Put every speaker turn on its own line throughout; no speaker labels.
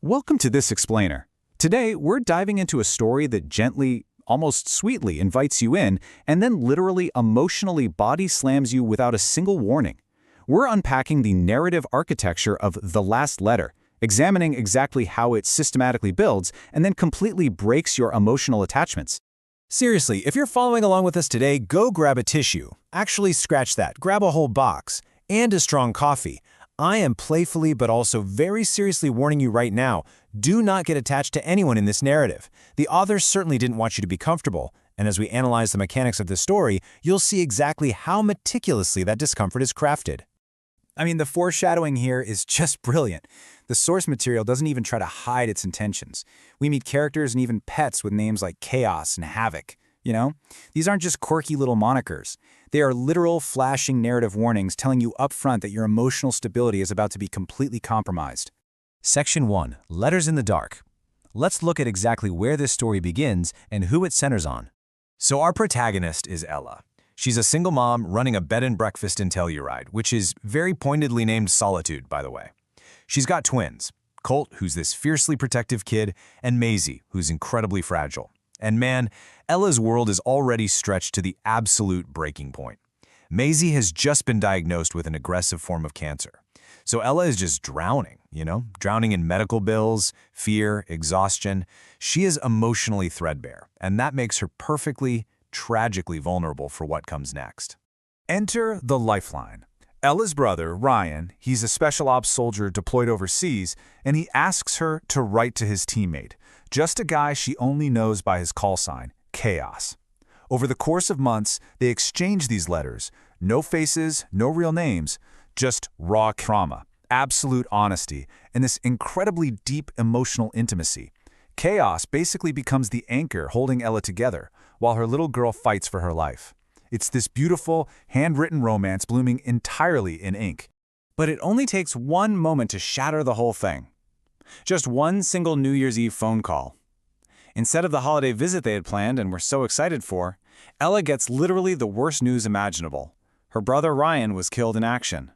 Welcome to This Explainer. Today, we're diving into a story that gently, almost sweetly invites you in and then literally emotionally body slams you without a single warning. We're unpacking the narrative architecture of The Last Letter, examining exactly how it systematically builds and then completely breaks your emotional attachments.
Seriously, if you're following along with us today, go grab a tissue. Actually, scratch that. Grab a whole box. And a strong coffee. I am playfully but also very seriously warning you right now, do not get attached to anyone in this narrative. The author certainly didn't want you to be comfortable, and as we analyze the mechanics of the story, you'll see exactly how meticulously that discomfort is crafted.
I mean, the foreshadowing here is just brilliant. The source material doesn't even try to hide its intentions. We meet characters and even pets with names like Chaos and Havoc. These aren't just quirky little monikers. They are literal, flashing narrative warnings telling you upfront that your emotional stability is about to be completely compromised.
Section 1. Letters in the Dark. Let's look at exactly where this story begins and who it centers on. So our protagonist is Ella. She's a single mom running a bed and breakfast in Telluride, which is very pointedly named Solitude, by the way. She's got twins, Colt, who's this fiercely protective kid, and Maisie, who's incredibly fragile. And man, Ella's world is already stretched to the absolute breaking point. Maisie has just been diagnosed with an aggressive form of cancer. So Ella is just drowning, drowning in medical bills, fear, exhaustion. She is emotionally threadbare, and that makes her perfectly, tragically vulnerable for what comes next.
Enter the lifeline. Ella's brother, Ryan, he's a special ops soldier deployed overseas, and he asks her to write to his teammate, just a guy she only knows by his call sign, Chaos. Over the course of months, they exchange these letters. No faces, no real names, just raw trauma, absolute honesty, and this incredibly deep emotional intimacy. Chaos basically becomes the anchor holding Ella together, while her little girl fights for her life. It's this beautiful, handwritten romance blooming entirely in ink. But it only takes one moment to shatter the whole thing. Just one single New Year's Eve phone call. Instead of the holiday visit they had planned and were so excited for, Ella gets literally the worst news imaginable. Her brother Ryan was killed in action.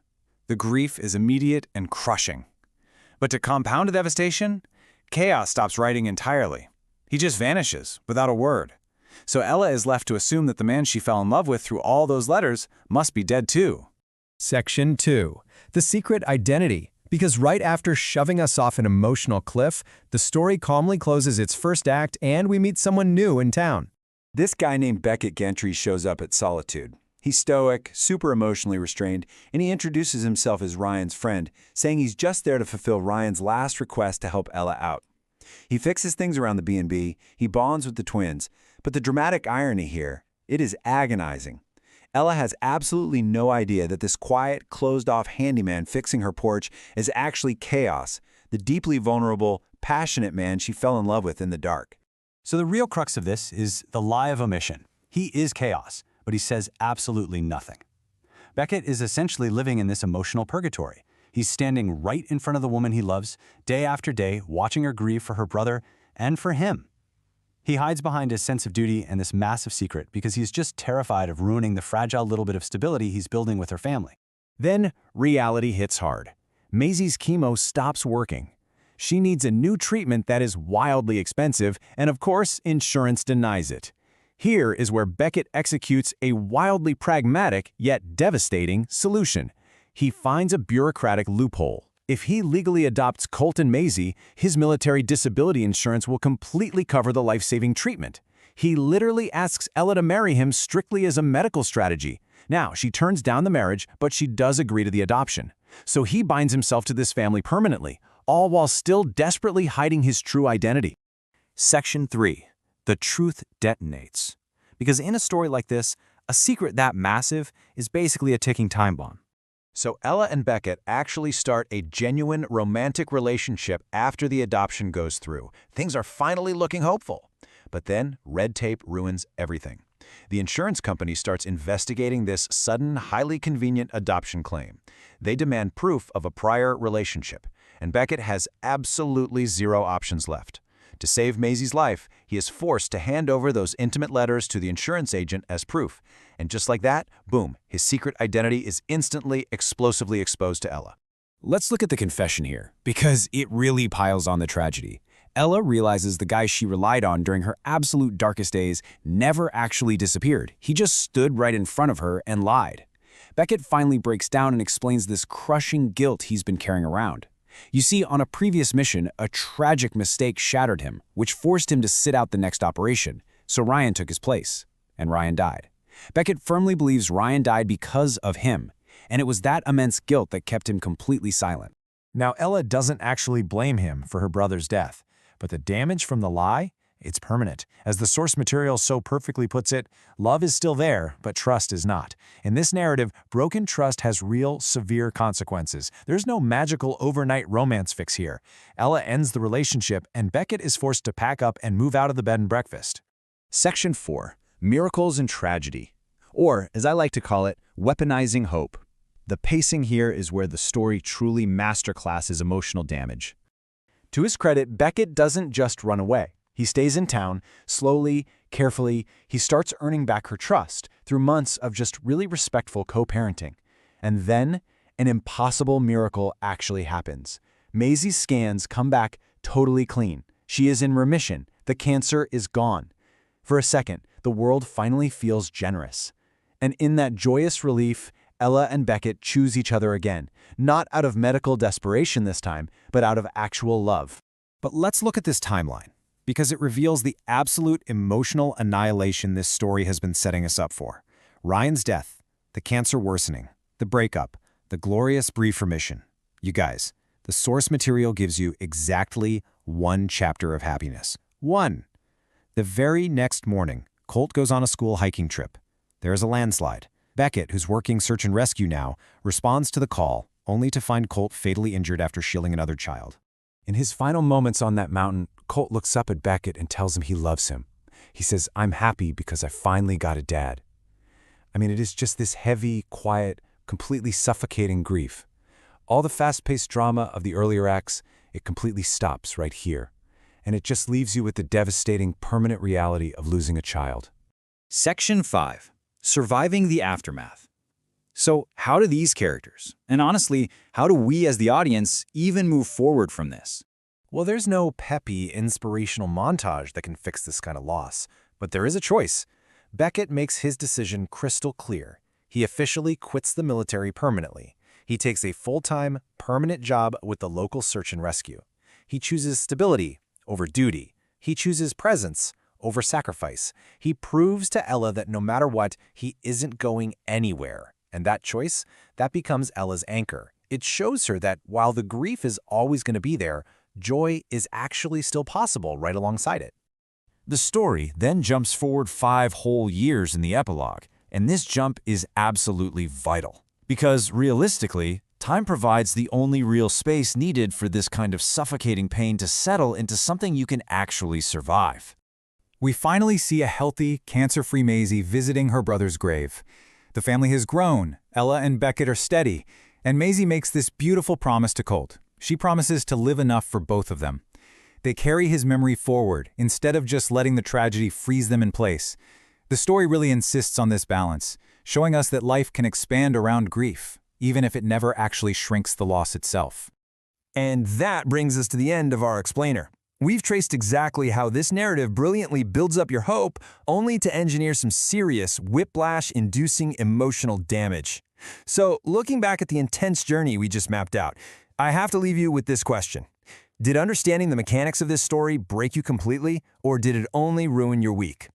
The grief is immediate and crushing. But to compound the devastation, Chaos stops writing entirely. He just vanishes, without a word. So Ella is left to assume that the man she fell in love with through all those letters must be dead too.
Section 2. The Secret Identity. Because right after shoving us off an emotional cliff, the story calmly closes its first act and we meet someone new in town.
This guy named Beckett Gentry shows up at Solitude. He's stoic, super emotionally restrained, and he introduces himself as Ryan's friend, saying he's just there to fulfill Ryan's last request to help Ella out. He fixes things around the B&B, he bonds with the twins, but the dramatic irony here, it is agonizing. Ella has absolutely no idea that this quiet, closed-off handyman fixing her porch is actually Chaos, the deeply vulnerable, passionate man she fell in love with in the dark.
So the real crux of this is the lie of omission. He is Chaos, but he says absolutely nothing. Beckett is essentially living in this emotional purgatory. He's standing right in front of the woman he loves, day after day, watching her grieve for her brother and for him. He hides behind his sense of duty and this massive secret because he's just terrified of ruining the fragile little bit of stability he's building with her family. Then reality hits hard. Maisie's chemo stops working. She needs a new treatment that is wildly expensive, and of course, insurance denies it. Here is where Beckett executes a wildly pragmatic yet devastating solution. He finds a bureaucratic loophole. If he legally adopts Colt and Maisie, his military disability insurance will completely cover the life-saving treatment. He literally asks Ella to marry him strictly as a medical strategy. Now, she turns down the marriage, but she does agree to the adoption. So he binds himself to this family permanently, all while still desperately hiding his true identity. Section 3. The truth detonates. Because in a story like this, a secret that massive is basically a ticking time bomb.
So Ella and Beckett actually start a genuine romantic relationship after the adoption goes through. Things are finally looking hopeful. But then red tape ruins everything. The insurance company starts investigating this sudden, highly convenient adoption claim. They demand proof of a prior relationship, and Beckett has absolutely zero options left. To save Maisie's life, he is forced to hand over those intimate letters to the insurance agent as proof. And just like that, boom, his secret identity is instantly, explosively exposed to Ella.
Let's look at the confession here, because it really piles on the tragedy. Ella realizes the guy she relied on during her absolute darkest days never actually disappeared. He just stood right in front of her and lied. Beckett finally breaks down and explains this crushing guilt he's been carrying around. You see, on a previous mission, a tragic mistake shattered him, which forced him to sit out the next operation, so Ryan took his place, and Ryan died. Beckett firmly believes Ryan died because of him, and it was that immense guilt that kept him completely silent.
Now, Ella doesn't actually blame him for her brother's death, but the damage from the lie, it's permanent. As the source material so perfectly puts it, love is still there, but trust is not. In this narrative, broken trust has real, severe consequences. There's no magical overnight romance fix here. Ella ends the relationship, and Beckett is forced to pack up and move out of the bed and breakfast.
Section 4. Miracles and Tragedy. Or, as I like to call it, weaponizing hope. The pacing here is where the story truly masterclasses emotional damage. To his credit, Beckett doesn't just run away. He stays in town, slowly, carefully. He starts earning back her trust through months of just really respectful co-parenting. And then, an impossible miracle actually happens. Maisie's scans come back totally clean. She is in remission. The cancer is gone. For a second, the world finally feels generous. And in that joyous relief, Ella and Beckett choose each other again, not out of medical desperation this time, but out of actual love.
But let's look at this timeline, because it reveals the absolute emotional annihilation this story has been setting us up for. Ryan's death, the cancer worsening, the breakup, the glorious brief remission. You guys, the source material gives you exactly one chapter of happiness. One. The very next morning, Colt goes on a school hiking trip. There is a landslide. Beckett, who's working search and rescue now, responds to the call, only to find Colt fatally injured after shielding another child. In his final moments on that mountain, Colt looks up at Beckett and tells him he loves him. He says, "I'm happy because I finally got a dad." I mean, it is just this heavy, quiet, completely suffocating grief. All the fast-paced drama of the earlier acts, it completely stops right here. And it just leaves you with the devastating, permanent reality of losing a child.
Section 5. Surviving the Aftermath. So how do these characters, and honestly, how do we as the audience even move forward from this?
Well, there's no peppy, inspirational montage that can fix this kind of loss, but there is a choice. Beckett makes his decision crystal clear. He officially quits the military permanently. He takes a full-time, permanent job with the local search and rescue. He chooses stability over duty. He chooses presence over sacrifice. He proves to Ella that no matter what, he isn't going anywhere. And that choice, that becomes Ella's anchor. It shows her that while the grief is always going to be there, joy is actually still possible right alongside it.
The story then jumps forward 5 whole years in the epilogue, and this jump is absolutely vital. Because realistically, time provides the only real space needed for this kind of suffocating pain to settle into something you can actually survive.
We finally see a healthy, cancer-free Maisie visiting her brother's grave. The family has grown, Ella and Beckett are steady, and Maisie makes this beautiful promise to Colt. She promises to live enough for both of them. They carry his memory forward, instead of just letting the tragedy freeze them in place. The story really insists on this balance, showing us that life can expand around grief, even if it never actually shrinks the loss itself.
And that brings us to the end of our explainer. We've traced exactly how this narrative brilliantly builds up your hope, only to engineer some serious, whiplash-inducing emotional damage. So, looking back at the intense journey we just mapped out, I have to leave you with this question. Did understanding the mechanics of this story break you completely, or did it only ruin your week?